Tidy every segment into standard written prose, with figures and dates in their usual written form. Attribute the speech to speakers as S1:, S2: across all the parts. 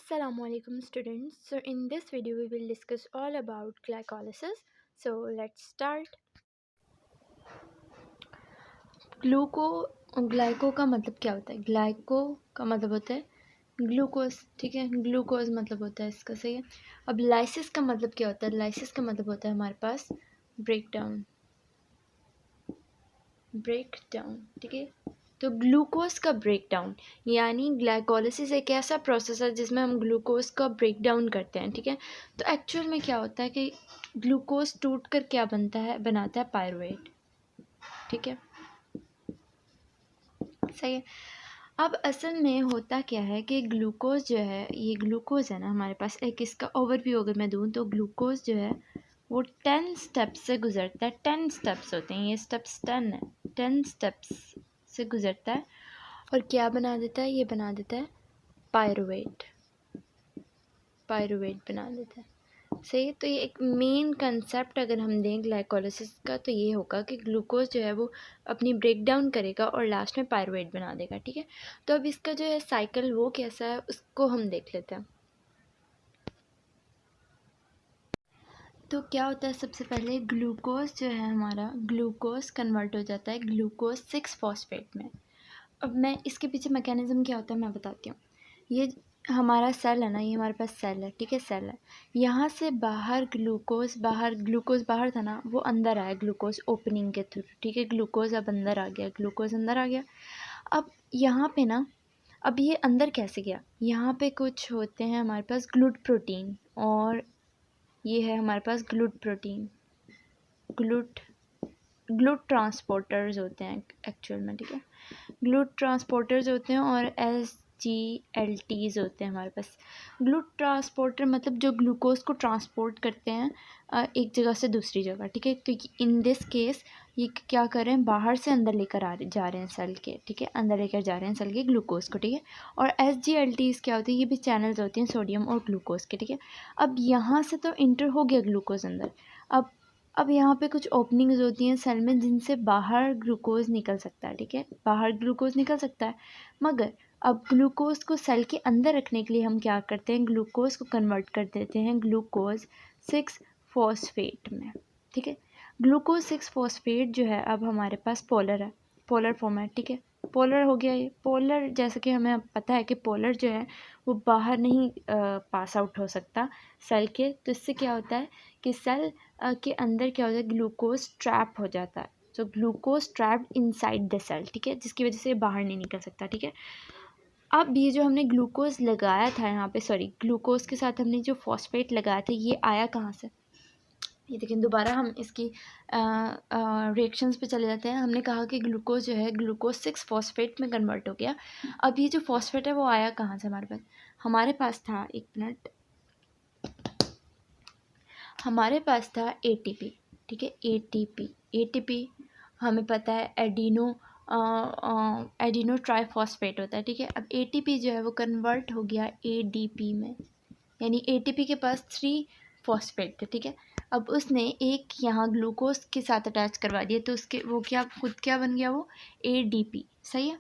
S1: Assalamualaikum students. So in this video we will discuss all about glycolysis. So let's start. Glyco का मतलब क्या होता है? Glyco का मतलब होता है ग्लूकोज, ठीक है। ग्लूकोज मतलब होता है इसका, सही है। अब लाइसिस का मतलब क्या होता है? लाइसिस का मतलब होता है हमारे पास ब्रेक डाउन, ठीक है। तो ग्लूकोज का ब्रेक डाउन यानी ग्लाइकोलिसिस एक ऐसा प्रोसेस है जिसमें हम ग्लूकोज का ब्रेक डाउन करते हैं, ठीक है। तो एक्चुअल में क्या होता है कि ग्लूकोज टूट कर क्या बनाता है पायरुवेट, ठीक है, सही है। अब असल में होता क्या है कि ग्लूकोज जो है, ये ग्लूकोज है ना हमारे पास, एक इसका ओवरव्यू अगर मैं दूँ तो ग्लूकोज जो है वो 10 स्टेप्स से गुजरता है। 10 स्टेप्स होते हैं, ये स्टेप्स 10 है। 10 स्टेप्स से गुजरता है और क्या बना देता है? ये बना देता है पायरुवेट बना देता है, सही है। तो ये एक मेन कंसेप्ट अगर हम दें ग्लाइकोलिसिस का तो ये होगा कि ग्लूकोज जो है वो अपनी ब्रेक डाउन करेगा और लास्ट में पायरुवेट बना देगा, ठीक है। तो अब इसका जो है साइकिल वो कैसा है उसको हम देख लेते हैं। तो क्या होता है, सबसे पहले ग्लूकोज जो है हमारा, ग्लूकोज कन्वर्ट हो जाता है ग्लूकोज 6 फॉस्फेट में। अब मैं इसके पीछे मैकेनिज़्म क्या होता है मैं बताती हूँ। ये हमारा सेल है ना, ये हमारे पास सेल है, ठीक है, सेल है। यहाँ से बाहर ग्लूकोज बाहर था ना, वो अंदर आया ग्लूकोज ओपनिंग के थ्रू, ठीक है। ग्लूकोज अब अंदर आ गया, ग्लूकोज अंदर आ गया। अब यहाँ पे ना, अब ये अंदर कैसे गया? यहाँ पे कुछ होते हैं हमारे पास ग्लूट प्रोटीन, और ये है हमारे पास ग्लूट ट्रांसपोर्टर्स होते हैं एक्चुअल में, ठीक है। ग्लूट ट्रांसपोर्टर्स होते हैं और SGLTs होते हैं हमारे पास। ग्लूट ट्रांसपोर्टर मतलब जो ग्लूकोज को ट्रांसपोर्ट करते हैं एक जगह से दूसरी जगह, ठीक है। तो इन दिस केस ये क्या कर रहे हैं, बाहर से अंदर लेकर जा रहे हैं सेल के, ठीक है, अंदर लेकर जा रहे हैं सेल के ग्लूकोज को, ठीक है। और SGLTs क्या होती है? ये भी चैनल्स होती हैं सोडियम और ग्लूकोज के, ठीक है। अब यहाँ से तो इंटर हो गया ग्लूकोज अंदर। अब यहाँ पे कुछ ओपनिंग्स होती हैं सेल में जिनसे बाहर ग्लूकोज निकल सकता है, ठीक है, बाहर ग्लूकोज निकल सकता है। मगर अब ग्लूकोज को सेल के अंदर रखने के लिए हम क्या करते हैं, ग्लूकोज को कन्वर्ट कर देते हैं ग्लूकोज 6 फॉस्फेट में, ठीक है। ग्लूकोज 6 फॉस्फेट जो है अब हमारे पास पोलर है, पोलर फॉर्म है, ठीक है। पोलर हो गया ये पोलर, जैसे कि हमें अब पता है कि पोलर जो है वो बाहर नहीं पास आउट हो सकता सेल के। तो इससे क्या होता है कि सेल के अंदर क्या होता है, ग्लूकोज ट्रैप हो जाता है। तो glucose trapped inside the cell, ठीक है, जिसकी वजह से ये बाहर नहीं निकल सकता, ठीक है। अब ये जो हमने ग्लूकोज लगाया था यहाँ पे, सॉरी, ग्लूकोज के साथ हमने जो फॉस्फेट लगाया था ये आया कहाँ से? ये देखें, दोबारा हम इसकी रिएक्शंस पे चले जाते हैं। हमने कहा कि ग्लूकोज जो है ग्लूकोज 6 फॉस्फेट में कन्वर्ट हो गया। अब ये जो फॉस्फेट है वो आया कहाँ से हमारे पास था, एक मिनट, हमारे पास था ATP, ठीक है, ATP हमें पता है एडिनो ट्राईफॉस्फेट होता है, ठीक है। अब ATP जो है वो कन्वर्ट हो गया ADP में, यानी ATP के पास 3 फॉस्फेट थे, ठीक है। अब उसने एक यहाँ ग्लूकोज के साथ अटैच करवा दिया, तो उसके वो खुद क्या बन गया, वो ADP, सही है।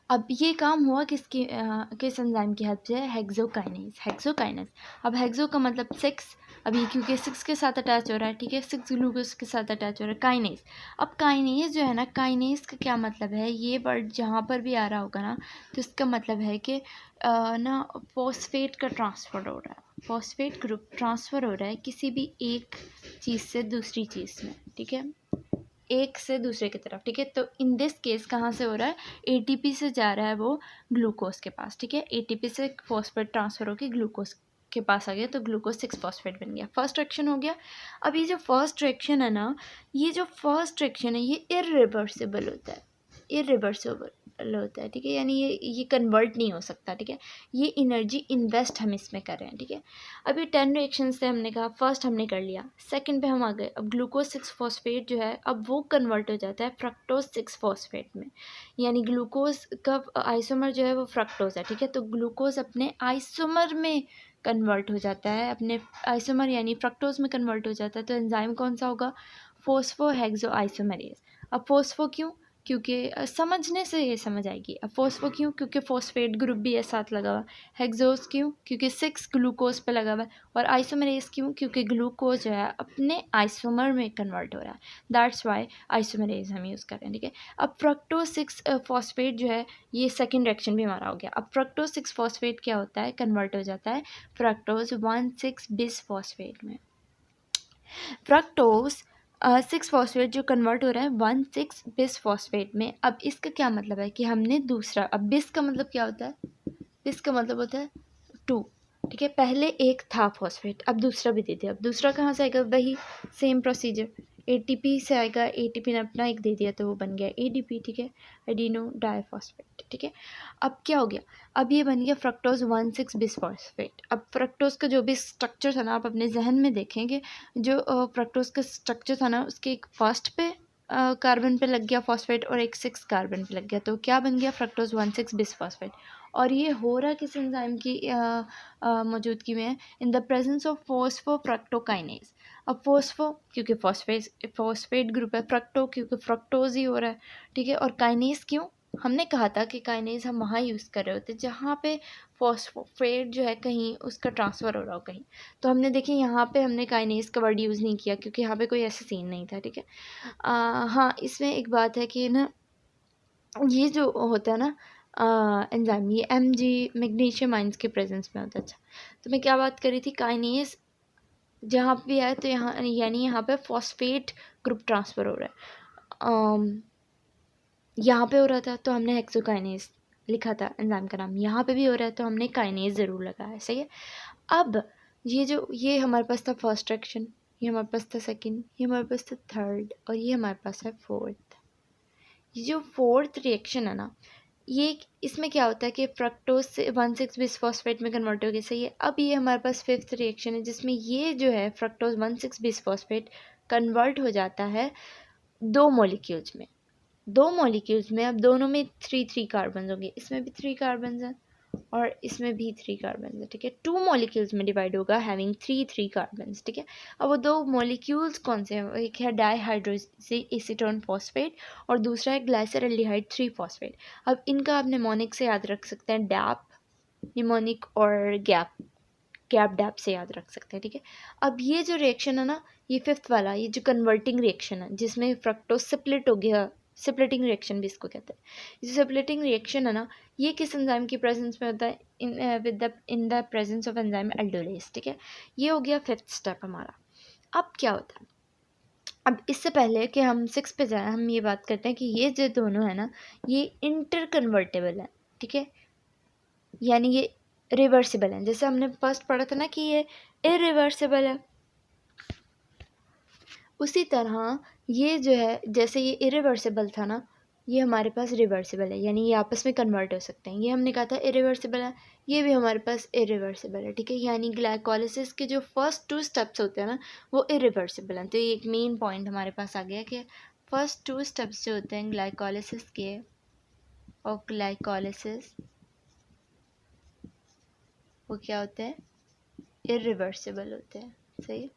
S1: अब ये काम हुआ किस एंजाइम की हेल्प से? हेक्सोकाइनेज। अब हेक्सो का मतलब 6, अभी क्योंकि 6 के साथ अटैच हो रहा है, ठीक है, 6 ग्लूकोज के साथ अटैच हो रहा है, काइनेज। अब काइनेज जो है ना, काइनेज का क्या मतलब है? ये वर्ड जहाँ पर भी आ रहा होगा ना तो इसका मतलब है कि ना फॉस्फेट का ट्रांसफ़र हो रहा है, फॉस्फेट ग्रुप ट्रांसफ़र हो रहा है किसी भी एक चीज़ से दूसरी चीज़ में, ठीक है, एक से दूसरे की तरफ, ठीक है। तो इन दिस केस कहाँ से हो रहा है? ATP से जा रहा है वो ग्लूकोज के पास, ठीक है। ATP से फॉस्फेट ट्रांसफर होकर ग्लूकोज के पास आ गया, तो ग्लूकोज 6 फॉस्फेट बन गया, फर्स्ट रिएक्शन हो गया। अब ये जो फर्स्ट रिएक्शन है ना, ये जो फर्स्ट रिएक्शन है ये इरिवर्सिबल होता है, ठीक है, यानी ये कन्वर्ट नहीं हो सकता, ठीक है। ये एनर्जी इन्वेस्ट हम इसमें कर रहे हैं, ठीक है। अभी 10 रिएक्शंस से हमने कहा, फर्स्ट हमने कर लिया, सेकंड पे हम आ गए। अब ग्लूकोज 6 फॉस्फेट जो है अब वो कन्वर्ट हो जाता है फ्रक्टोज 6 फॉस्फेट में, यानी ग्लूकोज का आइसोमर जो है वो फ्रक्टोज है, ठीक है। तो ग्लूकोज अपने आइसोमर में कन्वर्ट हो जाता है, अपने आइसोमर यानी फ्रक्टोज में कन्वर्ट हो जाता है। तो एंजाइम कौन सा होगा? फोस्फोहेक्सो आइसोमरेज। अब फोस्फो क्यों? क्योंकि समझने से ये समझ आएगी। अब फॉस्फो क्यों, क्योंकि फॉस्फेट ग्रुप भी है साथ लगा हुआ। हेक्सोस क्यों, क्योंकि 6 ग्लूकोज पे लगा हुआ है। और आइसोमरेज क्यों, क्योंकि ग्लूकोज जो है अपने आइसोमर में कन्वर्ट हो रहा है, दैट्स वाई आइसोमरेज हम यूज़ कर रहे हैं, ठीक है। अब फ्रक्टोज 6 फॉस्फेट जो है, ये सेकेंड रिएक्शन भी हमारा हो गया। अब फ्रक्टोज 6 फॉस्फेट क्या होता है, कन्वर्ट हो जाता है फ्रक्टोज 1,6 बिस फॉस्फेट में। फ्रक्टोज 6 फॉस्फेट जो कन्वर्ट हो रहा है 1,6 बिस फॉस्फेट में। अब इसका क्या मतलब है कि हमने दूसरा, अब बिस का मतलब क्या होता है, बिस का मतलब होता है 2, ठीक है। पहले एक था फॉस्फेट, अब दूसरा भी दे दिया। अब दूसरा कहाँ से आएगा, वही सेम प्रोसीजर, एटीपी से आएगा। एटीपी ने अपना एक दे दिया तो वो बन गया एडीपी, ठीक है, एडिनो डाइफॉस्फेट, ठीक है। अब क्या हो गया, अब ये बन गया फ्रक्टोज 1,6 बिसफॉस्फेट। अब फ्रक्टोज का जो भी स्ट्रक्चर था ना, आप अपने जहन में देखेंगे, जो फ्रक्टोज का स्ट्रक्चर था ना, उसके एक फर्स्ट पे कार्बन पे लग गया फॉस्फेट और एक 6 कार्बन पे लग गया, तो क्या बन गया फ्रक्टोज 1,6 बिसफॉस्फेट। और ये हो रहा किस एंजाइम की मौजूदगी में है, इन द प्रेजेंस ऑफ फोस्फोफ्रक्टोकाइनेज। अब फोस्फो क्योंकि फॉस्फेट ग्रुप है, फ्रक्टो क्योंकि फ्रक्टोज ही हो रहा है, ठीक है। और काइनेज क्यों, हमने कहा था कि काइनेज हम वहाँ यूज़ कर रहे होते जहाँ पे फॉस्फेट जो है कहीं उसका ट्रांसफ़र हो रहा हो कहीं। तो हमने देखिए यहाँ पे हमने काइनेज का वर्ड यूज़ नहीं किया क्योंकि यहाँ पे कोई ऐसा सीन नहीं था, ठीक है। हाँ, इसमें एक बात है कि ना, ये जो होता है ना एंजाइम, ये Mg मैग्नीशियम आयंस के प्रेजेंस में होता है। अच्छा, तो मैं क्या बात कर रही थी, काइनेज जहाँ भी आए तो यहाँ यानी यहाँ पे फॉस्फेट ग्रुप ट्रांसफ़र हो रहा है, यहाँ पे हो रहा था तो हमने हेक्सोकाइनेज लिखा था एंजाइम का नाम, यहाँ पे भी हो रहा है तो हमने काइनेज ज़रूर लगाया है, सही है। अब ये हमारे पास था फर्स्ट रिएक्शन, ये हमारे पास था सेकंड, ये हमारे पास था थर्ड, और ये हमारे पास है फोर्थ। ये जो फोर्थ रिएक्शन है ना, ये इसमें क्या होता है कि फ्रक्टोज से 1,6 बिसफॉस्फेट में कन्वर्ट हो गया, सही है। अब ये हमारे पास फिफ्थ रिएक्शन है जिसमें ये जो है फ्रक्टोज 1,6 बिसफॉस्फेट कन्वर्ट हो जाता है 2 मॉलिक्यूल्स में। 2 मॉलिक्यूल्स में अब दोनों में 3 कार्बन होंगे, इसमें भी 3 कार्बन हैं और इसमें भी 3 कार्बन है, ठीक है। 2 मॉलिक्यूल्स में डिवाइड होगा हैविंग 3 कार्बन, ठीक है। अब वो 2 मॉलिक्यूल्स कौन से हैं, एक है डाईहाइड्रोक्सी एसीटोन फॉस्फेट और दूसरा है ग्लाइसरल्डिहाइड 3 फॉस्फेट। अब इनका आप निमोनिक से याद रख सकते हैं, डैप निमोनिक और गैप डैप से याद रख सकते हैं, ठीक है। अब ये जो रिएक्शन है ना, ये फिफ्थ वाला, ये जो कन्वर्टिंग रिएक्शन है जिसमें फ्रक्टोज स्प्लिट हो गया, स्प्लिटिंग रिएक्शन भी इसको कहते हैं। ये जो स्प्लिटिंग रिएक्शन है ना, ये किस एंजाइम की प्रेजेंस में होता है, in the presence of enzyme aldolase, ठीक है। ये हो गया फिफ्थ स्टेप हमारा। अब क्या होता है, अब इससे पहले कि हम 6 पे जाएं, हम ये बात करते हैं कि ये जो दोनों है ना, ये इंटर कन्वर्टेबल है, ठीक है, यानी ये रिवर्सिबल है। जैसे हमने फर्स्ट पढ़ा था ना कि ये इरिवर्सिबल है, उसी तरह ये जो है, जैसे ये इरिवर्सिबल था ना, ये हमारे पास रिवर्सिबल है, यानी ये आपस में कन्वर्ट हो सकते हैं। ये हमने कहा था इरिवर्सिबल है, ये भी हमारे पास इरिवर्सिबल है, ठीक है। यानी ग्लाइकोलिसिस के जो फर्स्ट 2 स्टेप्स होते हैं ना, वो इरिवर्सिबल हैं। तो ये एक मेन पॉइंट हमारे पास आ गया कि फर्स्ट 2 स्टेप्स जो होते हैं ग्लाइकोलिसिस के, और ग्लाइकोलिसिस वो क्या होते हैं, इरिवर्सिबल होते हैं, सही है,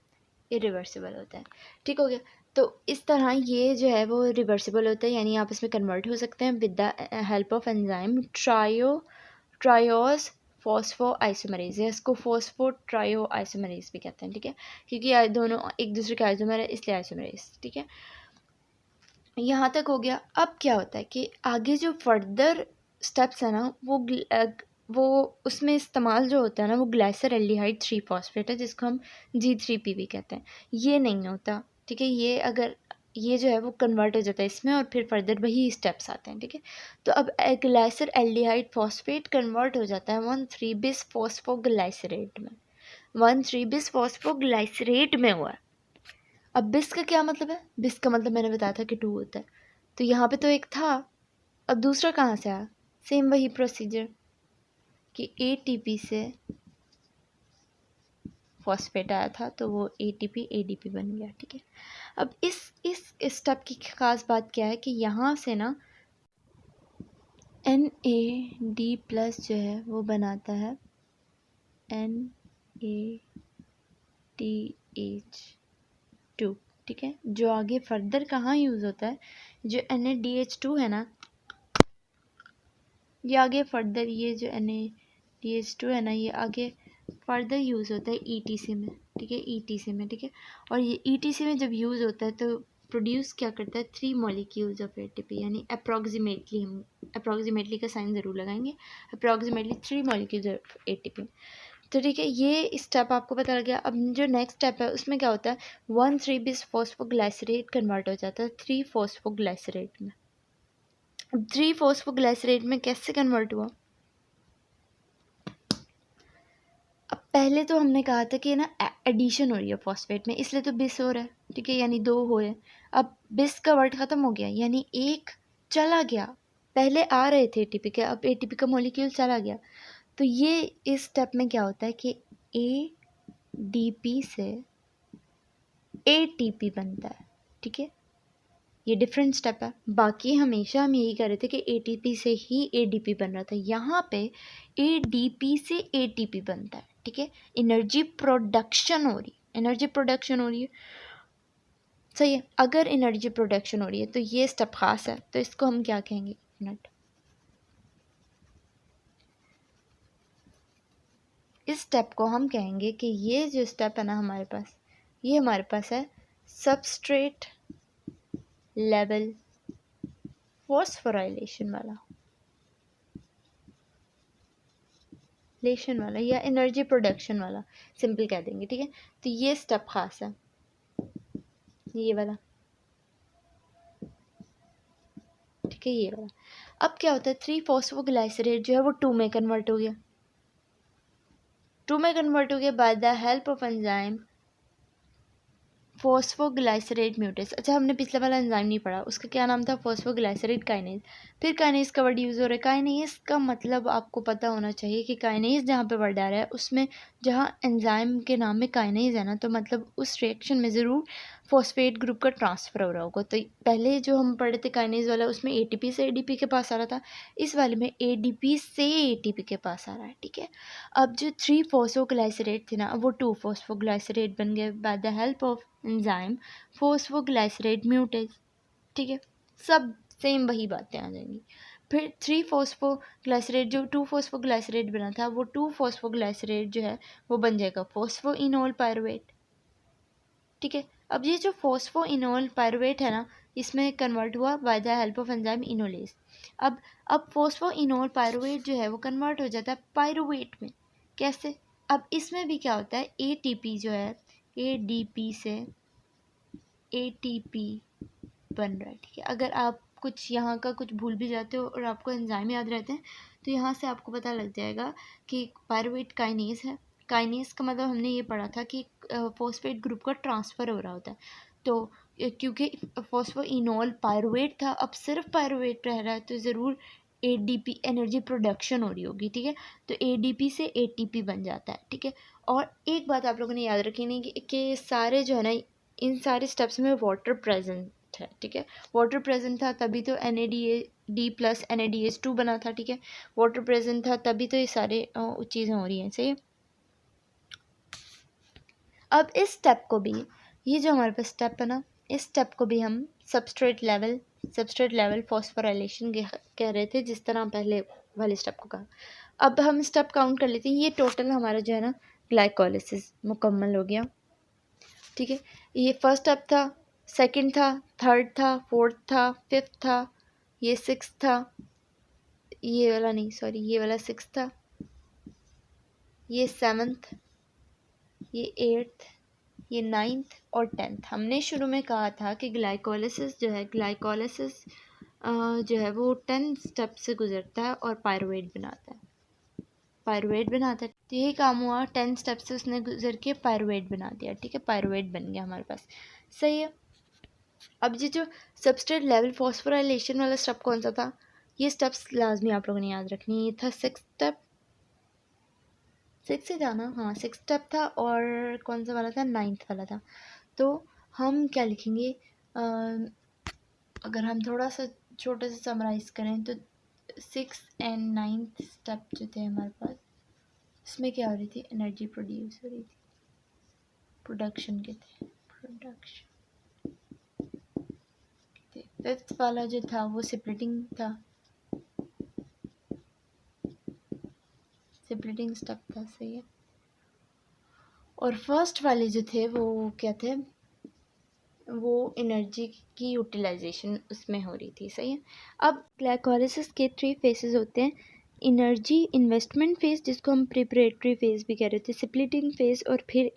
S1: इरिवर्सिबल होता है, ठीक हो गया। तो इस तरह ये जो है वो रिवर्सिबल होता है, यानी आपस में कन्वर्ट हो सकते हैं with the help of enzyme triose phospho isomerase, या इसको फॉस्फो ट्रायो आइसोमरेज भी कहते हैं, ठीक है, क्योंकि ये दोनों एक दूसरे के आइसोमर है इसलिए आइसोमरेज, ठीक है। यहाँ तक हो गया। अब क्या होता है कि आगे जो फर्दर स्टेप्स है ना, वो उसमें इस्तेमाल जो होता है ना, वो ग्लाइसरल्डिहाइड 3 फॉस्फेट है जिसको हम G3P भी कहते हैं। ये नहीं होता, ठीक है, ये अगर ये जो है वो कन्वर्ट हो जाता है इसमें और फिर फर्दर वही स्टेप्स आते हैं, ठीक है। तो अब ग्लाइसरल्डिहाइड फॉस्फेट कन्वर्ट हो जाता है 1,3 बिस फॉस्फोग्लाइसरेट में, 1,3 बिस फॉस्फोग्लाइसरेट में हुआ है। अब बिस का क्या मतलब है, बिस का मतलब मैंने बताया था कि 2 होता है, तो यहाँ पे तो एक था, अब दूसरा कहाँ से आया, सेम वही प्रोसीजर कि ATP से फॉस्फेट आया था तो वो ATP ADP बन गया, ठीक है। अब इस स्टेप की खास बात क्या है कि यहाँ से ना NAD+ जो है वो बनाता है NADH2, ठीक है। जो आगे फर्दर कहाँ यूज़ होता है, जो NaDH2 है ना, ये आगे फर्दर, ये जो NaDH2 है ना, ये आगे फर्दर यूज़ होता है ETC में, ठीक है, ETC में, ठीक है। और ये ETC में जब यूज़ होता है तो प्रोड्यूस क्या करता है, 3 मॉलिक्यूल्स ऑफ ATP, यानी अप्रॉक्सीमेटली, हम अप्रॉक्सीमेटली का साइन ज़रूर लगाएंगे, अप्रॉक्सीमेटली 3 मॉलिक्यूल्स ऑफ ATP। तो ठीक है, ये स्टेप आपको पता लग गया। अब जो नेक्स्ट स्टेप है उसमें क्या होता है, 1,3-bis फॉस्फोग्लाइसरेट कन्वर्ट हो जाता है 3-फॉस्फोग्लाइसरेट में। अब 3-फॉस्फोग्लाइसरेट में कैसे कन्वर्ट हुआ, अब पहले तो हमने कहा था कि ना एडिशन हो रही है फॉस्फेट में, इसलिए तो बिस हो रहा है, ठीक है, यानी 2 हो रहे हैं। अब बिस का वर्ड ख़त्म हो गया, यानी एक चला गया, पहले आ रहे थे ATP के, अब ATP का मॉलिक्यूल चला गया। तो ये इस स्टेप में क्या होता है कि ADP से ATP बनता है, ठीक है, ये डिफरेंट स्टेप है। बाकी हमेशा हम यही कर रहे थे कि ATP से ही ADP बन रहा था, यहाँ पे ADP से ATP बनता है, ठीक है, एनर्जी प्रोडक्शन हो रही है, एनर्जी प्रोडक्शन हो रही है, सही है। अगर एनर्जी प्रोडक्शन हो रही है तो ये स्टेप खास है, तो इसको हम क्या कहेंगे, मिनट, इस स्टेप को हम कहेंगे कि ये जो स्टेप है ना हमारे पास, ये हमारे पास है सबस्ट्रेट लेवल फॉस्फोराइलेशन वाला, लेशन वाला या एनर्जी प्रोडक्शन वाला, सिंपल कह देंगे, ठीक है। तो ये स्टेप खास है, ये वाला, ठीक है, ये वाला। अब क्या होता है, 3-फॉस्फोग्लाइसरेट जो है वो 2 में कन्वर्ट हो गया, 2 में कन्वर्ट हो गया by the help of enzyme phosphoglycerate mutase. अच्छा, हमने पिछला वाला एंजाइम नहीं पढ़ा, उसका क्या नाम था, फॉस्फोग्लाइसरेट काइनेज। फिर काइनेज का वर्ड यूज़ हो रहा है, काइनेज का मतलब आपको पता होना चाहिए कि काइनेज जहाँ पे वर्ड आ रहा है उसमें, जहाँ एंजाइम के नाम में काइनेज है ना, तो मतलब उस रिएक्शन में ज़रूर फॉस्फेट ग्रुप का ट्रांसफ़र हो रहा होगा। तो पहले जो हम पढ़े थे काइनेज वाला, उसमें ATP से ADP के पास आ रहा था, इस वाले में ADP से ATP के पास आ रहा है, ठीक है। अब जो 3-फॉस्फोग्लाइसरेट थे ना, वो 2-फॉस्फोग्लाइसरेट बन गए bye the help of enzyme phosphoglycerate म्यूटेज, ठीक है, सब सेम वही बातें आ जाएंगी। फिर 3-फॉस्फोग्लाइसरेट, जो 2-फॉस्फोग्लाइसरेट बना था, वो 2-फॉस्फोग्लाइसरेट जो है वो बन जाएगा फॉस्फोइनोल पायरुवेट, ठीक है। अब ये जो फॉस्फोइनोल पायरुवेट है ना, इसमें कन्वर्ट हुआ bye the help of enzyme enolase. अब फॉस्फोइनोल पायरुवेट जो है वो कन्वर्ट हो जाता है पायरुवेट में, कैसे, अब इसमें भी क्या होता है, ATP जो है ADP से ATP बन रहा है, ठीक है। अगर आप कुछ यहाँ का कुछ भूल भी जाते हो और आपको एंजाइम याद रहते हैं, तो यहाँ से आपको पता लग जाएगा कि पायरुवेट काइनेज है। काइनेज का मतलब हमने ये पढ़ा था कि फॉस्फेट ग्रुप का ट्रांसफ़र हो रहा होता है। तो क्योंकि फॉस्फोइनोल पायरुवेट था, अब सिर्फ पायरुवेट रह रहा है, तो ज़रूर ADP एनर्जी प्रोडक्शन हो रही होगी, ठीक है। तो ADP से ATP बन जाता है, ठीक है। और एक बात आप लोगों ने याद रखी नहीं कि सारे जो है ना, इन सारे स्टेप्स में वाटर प्रेजेंट है, ठीक है। वाटर प्रेजेंट था तभी तो NaD प्लस NaDH2 बना था, ठीक है। वाटर प्रेजेंट था तभी तो ये सारे चीज़ें हो रही हैं, सही है। अब इस स्टेप को भी, ये जो हमारे पास स्टेप है ना, इस स्टेप को भी हम सबस्ट्रेट लेवल फॉस्फोराइलेशन कह रहे थे, जिस तरह पहले वाले स्टेप को कहा। अब हम स्टेप काउंट कर लेते हैं, ये टोटल हमारा जो है ना ग्लाइकोलिसिस मुकम्मल हो गया, ठीक है। ये फर्स्ट स्टेप था, सेकंड था, थर्ड था, फोर्थ था, फिफ्थ था, ये सिक्स था, ये वाला नहीं, सॉरी, ये वाला सिक्स था, ये सेवन्थ, ये एट्थ, ये नाइन्थ और 10th। हमने शुरू में कहा था कि ग्लाइकोलिसिस जो है, ग्लाइकोलिसिस जो है वो 10 स्टेप से गुजरता है और पायरुवेट बनाता है, पायरुवेट बनाता है। तो यही काम हुआ, 10 स्टेप से उसने गुजर के पायरुवेट बना दिया, ठीक है, पायरुवेट बन गया हमारे पास, सही है। अब ये जो सबस्ट्रेट लेवल फॉस्फोराइलेशन वाला स्टेप कौन सा था, ये स्टेप्स लाजमी आप लोगों ने याद रखनी, ये था 6 स्टेप, 6 ही था ना, हाँ 6 स्टेप था, और कौन सा वाला था, 9th वाला था। तो हम क्या लिखेंगे, अगर हम थोड़ा सा छोटा सा समराइज़ करें तो 6 एंड 9th स्टेप जो थे हमारे पास, इसमें क्या हो रही थी, एनर्जी प्रोड्यूस हो रही थी, प्रोडक्शन के थे, प्रोडक्शन, फिफ्थ वाला जो था वो स्प्लिटिंग था, स्प्लिटिंग स्टेप था, सही है। और फर्स्ट वाले जो थे वो क्या थे, वो एनर्जी की यूटिलाइजेशन उसमें हो रही थी, सही है। अब ग्लाइकोलिसिस के 3 फेसेस होते हैं, एनर्जी इन्वेस्टमेंट फेज जिसको हम प्रिपरेटरी फेज भी कह रहे थे, स्प्लिटिंग फेज, और फिर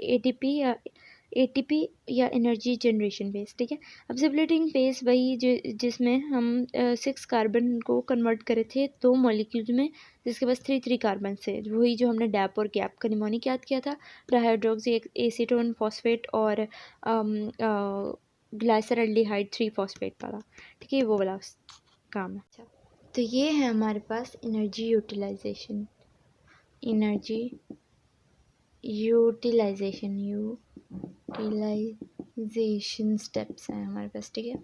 S1: एटीपी या एनर्जी जनरेशन फेज, ठीक है। अब स्प्लिटिंग फेज वही जिसमें हम 6 कार्बन को कन्वर्ट करे थे 2 मॉलिक्यूल्स में, जिसके पास 3 कार्बन से, वही जो हमने डैप और गैप का निमोनिक याद किया था, ट्राइहाइड्रोक्सी एसीटोन फॉस्फेट और ग्लाइसरल्डिहाइड 3 फॉस्फेट वाला, ठीक है, वो वाला काम है। अच्छा, तो ये है हमारे पास energy utilisation, energy utilisation steps हैं हमारे पास, ठीक है।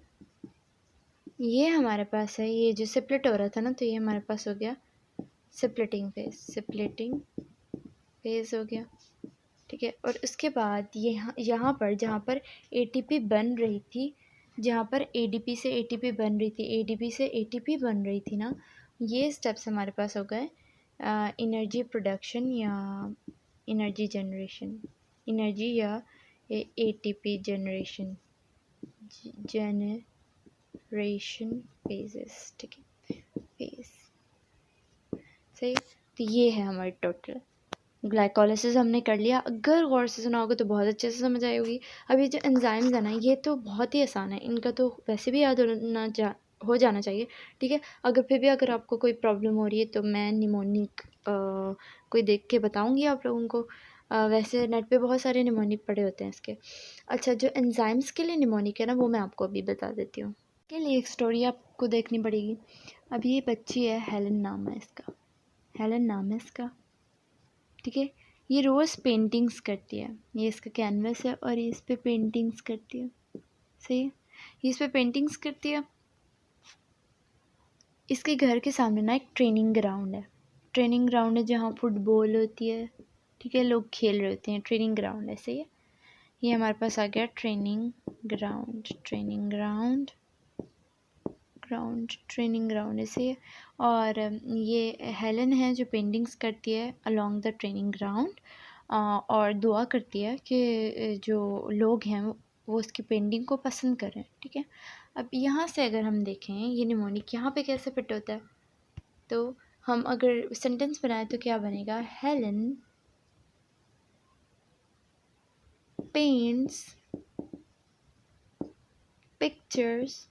S1: ये हमारे पास है, ये जो स्प्लिट हो रहा था ना, तो ये हमारे पास हो गया स्प्लिटिंग फेज हो गया, ठीक है। और उसके बाद यहाँ पर जहाँ पर एटीपी बन रही थी, जहाँ पर एडीपी से एटीपी बन रही थी, एडीपी से एटीपी बन रही थी ना, ये स्टेप्स हमारे पास हो गए एनर्जी प्रोडक्शन या एनर्जी जनरेशन, एनर्जी या एटीपी जनरेशन फेजेस, ठीक है, फेज, सही। तो ये है हमारी टोटल ग्लाइकोलिसिस हमने कर लिया। अगर गौर से सुना होगा तो बहुत अच्छे से समझ आई होगी। अब ये जो एंजाइम्स है ना, ये तो बहुत ही आसान है, इनका तो वैसे भी याद हो जाना चाहिए, ठीक है। अगर फिर भी अगर आपको कोई प्रॉब्लम हो रही है तो मैं निमोनिक कोई देख के बताऊंगी आप लोगों को। वैसे नेट पे बहुत सारे निमोनिक पड़े होते हैं इसके। अच्छा, जो एंजाइम्स के लिए निमोनिक है ना, वो मैं आपको अभी बता देती हूँ। के लिए एक स्टोरी आपको देखनी पड़ेगी। अब ये बच्ची है, हेलन नाम है इसका, हेलन नाम है इसका, ठीक है। ये रोज़ पेंटिंग्स करती है, ये इसका कैनवस है और ये इस पर पेंटिंग्स करती है, सही है। ये इस पर पेंटिंग्स करती है। इसके घर के सामने ना एक ट्रेनिंग ग्राउंड है, ट्रेनिंग ग्राउंड है जहाँ फुटबॉल होती है, ठीक है, लोग खेल रहे होते हैं, ट्रेनिंग ग्राउंड है, सही है। ये हमारे पास आ गया ट्रेनिंग ग्राउंड, ट्रेनिंग ग्राउंड ऐसे। और ये हेलन है जो पेंटिंग्स करती है अलोंग द ट्रेनिंग ग्राउंड, और दुआ करती है कि जो लोग हैं वो उसकी पेंटिंग को पसंद करें, ठीक है। अब यहाँ से अगर हम देखें ये निमोनिक यहाँ पे कैसे फिट होता है, तो हम अगर सेंटेंस बनाए तो क्या बनेगा, हेलन पेंट्स पिक्चर्स,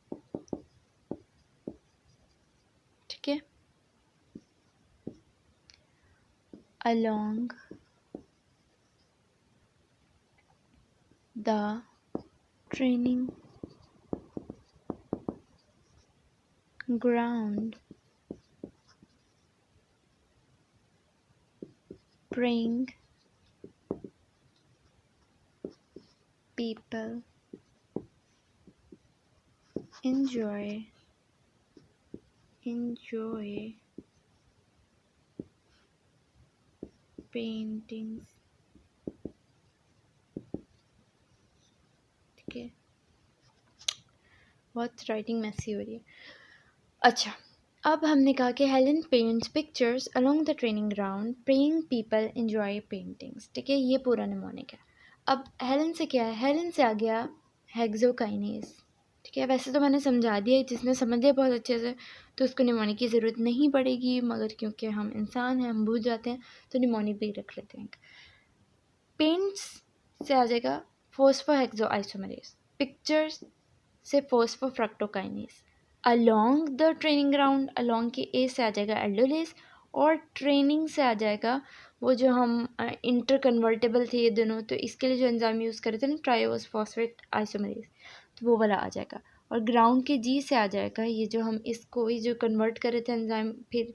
S1: ठीक है, along the training ground, bring people enjoy paintings, ठीक है। बहुत राइटिंग मैसी हो रही है। अच्छा, अब हमने कहा कि Helen paints pictures along the training ground, praying people enjoy paintings, ठीक है, ये पूरा निमोनिक है। अब हेलन से क्या है, हेलन से आ गया हेक्सोकाइनेज, ठीक है। वैसे तो मैंने समझा दिया, जिसने समझ लिया बहुत अच्छे से तो उसको निमोनिक की ज़रूरत नहीं पड़ेगी, मगर क्योंकि हम इंसान हैं, हम भूल जाते हैं, तो निमोनिक भी रख लेते हैं। पेंट्स से आ जाएगा फोस्फोहेक्सो आइसोमरेज, पिक्चर्स से phosphofructokinase, along the training ground, along के ए से आ जाएगा एल्डोलेज, और ट्रेनिंग से आ जाएगा वो जो हम इंटर कन्वर्टेबल थे ये दोनों, तो इसके लिए जो एंजाइम यूज़ करे थे ना, ट्राइओस फॉस्फेट आइसोमरेज, तो वो वाला आ जाएगा। और ग्राउंड के जी से आ जाएगा ये जो हम इसको ये जो कन्वर्ट करे थे एंजाइम, फिर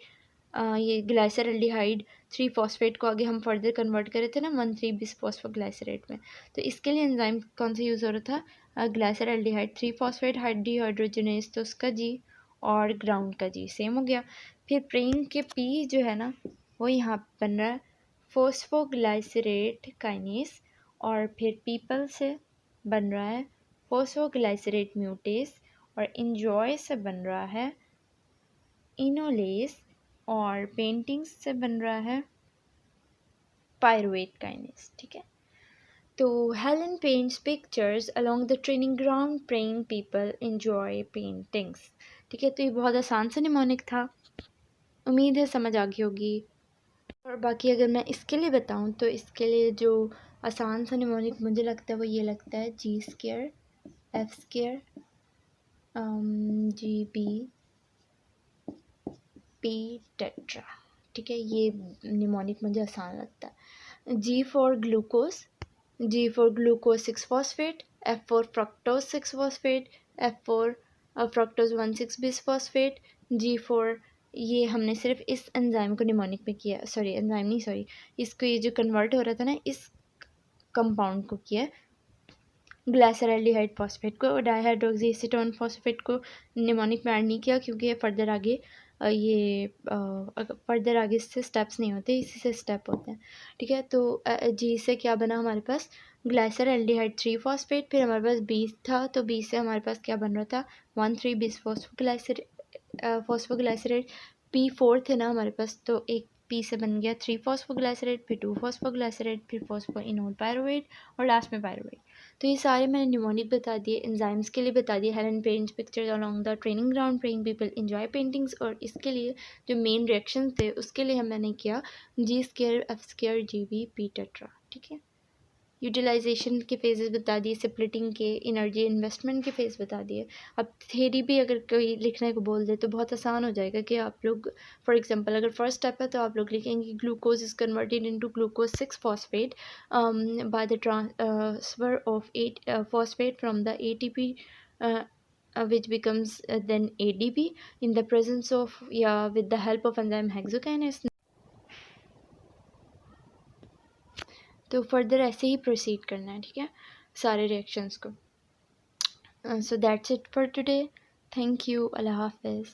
S1: ये ग्लाइसरल्डिहाइड 3 फॉस्फेट को आगे हम फर्दर कन्वर्ट करे थे ना 1,3 बिसफॉस्फोग्लाइसरेट में, तो इसके लिए एंजाइम कौन सा यूज़ हो रहा था, ग्लाइसरल्डिहाइड 3 फॉस्फेट हाइड्रोजनेज, तो उसका जी और ग्राउंड का जी सेम हो गया। फिर प्रेइंग के पी जो है ना, वो यहाँ बन रहा है फोस्फोग्लाइसरेट काइनेस, और फिर पीपल से बन रहा है फोस्फोग्लाइसरेट म्यूटेस, और enjoy से बन रहा है इनोलेस, और पेंटिंग्स से बन रहा है पायरुवेट काइनेस। ठीक है, तो Helen paints pictures along the training ground praying people enjoy paintings. ठीक है, तो ये बहुत आसान सा निमोनिक था, उम्मीद है समझ आ गई होगी। और बाकी अगर मैं इसके लिए बताऊं तो इसके लिए जो आसान सा निमोनिक मुझे लगता है वो ये लगता है G square, F square, G B P tetra. ठीक है, ये निमोनिक मुझे आसान लगता है। G for glucose, G for glucose 6-phosphate, F for fructose 6-phosphate, F for fructose 1,6-bisphosphate, G for ये हमने सिर्फ इस एंजाइम को निमोनिक में किया, सॉरी एंजाइम नहीं, सॉरी इसको, ये जो कन्वर्ट हो रहा था ना इस कंपाउंड को किया, ग्लाइसरल्डिहाइड फॉस्फेट को, डाइहाइड्रोक्सी एसीटोन फॉस्फेट को निमोनिक में ऐड नहीं किया क्योंकि ये फर्दर आगे फर्दर आगे इससे स्टेप्स नहीं होते, इसी से स्टेप होते हैं। ठीक है, तो जी से क्या बना हमारे पास ग्लाइसरल्डिहाइड 3-phosphate, फिर हमारे पास बी था तो बी से हमारे पास क्या बन रहा था 1,3-bisphosphoglycerate, P4 थे ना हमारे पास, तो एक पी से बन गया 3-phosphoglycerate, फिर 2-phosphoglycerate, फिर फॉस्फोइनोल पायरुवेट और लास्ट में पायरुवेट। तो ये सारे मैंने न्यूमोनिक बता दिए, एंजाइम्स के लिए बता दिए, Helen paints pictures along the training ground praying people enjoy paintings, और इसके लिए जो मेन रिएक्शन थे उसके लिए मैंने किया G square, F square, G B P tetra. ठीक है, यूटिलाइजेशन के फेजेस बता दिए, स्प्लिटिंग के, एनर्जी इन्वेस्टमेंट के फेज बता दिए। अब थेरी भी अगर कोई लिखने को बोल दे तो बहुत आसान हो जाएगा कि आप लोग फॉर एग्जांपल अगर फर्स्ट स्टेप है तो आप लोग लिखेंगे glucose is converted into glucose 6-phosphate by the transfer of 8-phosphate from the ATP which becomes then ADP in the presence of with the help of enzyme hexokinase। तो further ऐसे ही proceed करना है। ठीक है, सारे रिएक्शंस को। So that's it for today, thank you, अल्लाह हाफिज़।